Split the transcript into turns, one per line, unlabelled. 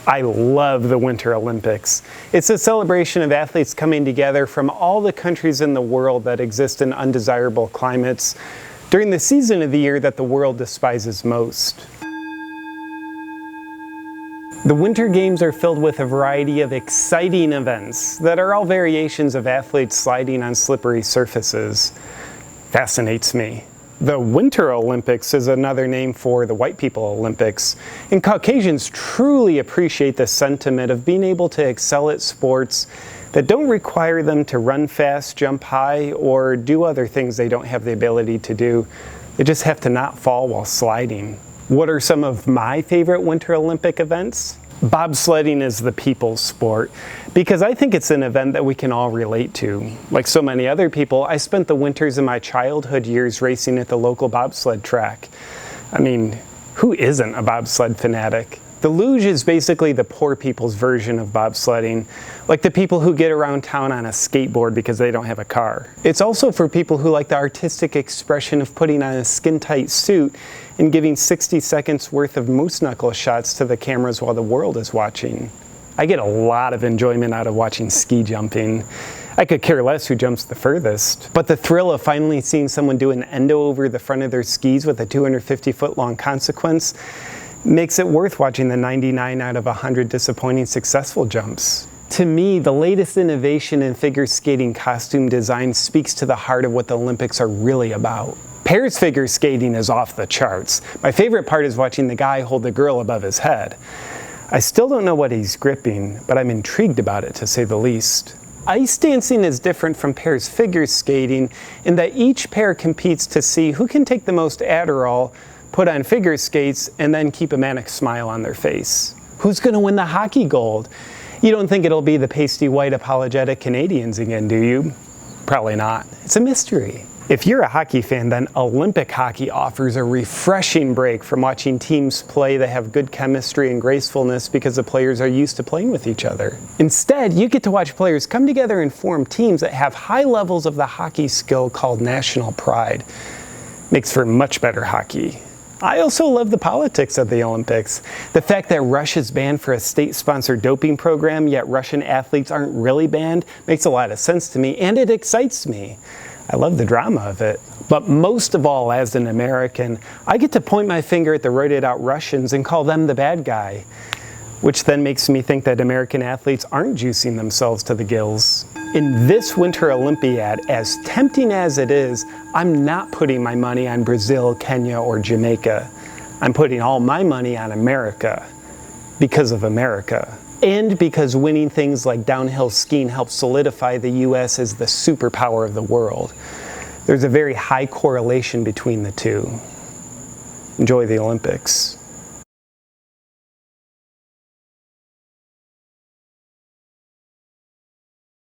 I love the Winter Olympics. It's a celebration of athletes coming together from all the countries in the world that exist in undesirable climates during the season of the year that the world despises most. The Winter Games are filled with a variety of exciting events that are all variations of athletes sliding on slippery surfaces. Fascinates me. The Winter Olympics is another name for the White People Olympics, and Caucasians truly appreciate the sentiment of being able to excel at sports that don't require them to run fast, jump high, or do other things they don't have the ability to do. They just have to not fall while sliding. What are some of my favorite Winter Olympic events? Bobsledding is the people's sport because I think it's an event that we can all relate to. Like so many other people, I spent the winters in my childhood years racing at the local bobsled track. I mean, who isn't a bobsled fanatic? The luge is basically the poor people's version of bobsledding, like the people who get around town on a skateboard because they don't have a car. It's also for people who like the artistic expression of putting on a skin-tight suit and giving 60 seconds worth of moose knuckle shots to the cameras while the world is watching. I get a lot of enjoyment out of watching ski jumping. I could care less who jumps the furthest, but the thrill of finally seeing someone do an endo over the front of their skis with a 250-foot long consequence makes it worth watching the 99 out of 100 disappointing successful jumps. To me, the latest innovation in figure skating costume design speaks to the heart of what the Olympics are really about. Pairs figure skating is off the charts. My favorite part is watching the guy hold the girl above his head. I still don't know what he's gripping, but I'm intrigued about it to say the least. Ice dancing is different from pairs figure skating in that each pair competes to see who can take the most Adderall, put on figure skates, and then keep a manic smile on their face. Who's going to win the hockey gold? You don't think it'll be the pasty white apologetic Canadians again, do you? Probably not. It's a mystery. If you're a hockey fan, then Olympic hockey offers a refreshing break from watching teams play that have good chemistry and gracefulness because the players are used to playing with each other. Instead, you get to watch players come together and form teams that have high levels of the hockey skill called national pride. Makes for much better hockey. I also love the politics of the Olympics. The fact that Russia's banned for a state-sponsored doping program, yet Russian athletes aren't really banned, makes a lot of sense to me, and it excites me. I love the drama of it. But most of all, as an American, I get to point my finger at the roided-out Russians and call them the bad guy, which then makes me think that American athletes aren't juicing themselves to the gills. In this Winter Olympiad, as tempting as it is, I'm not putting my money on Brazil, Kenya, or Jamaica. I'm putting all my money on America, because of America. And because winning things like downhill skiing helps solidify the US as the superpower of the world. There's a very high correlation between the two. Enjoy the Olympics.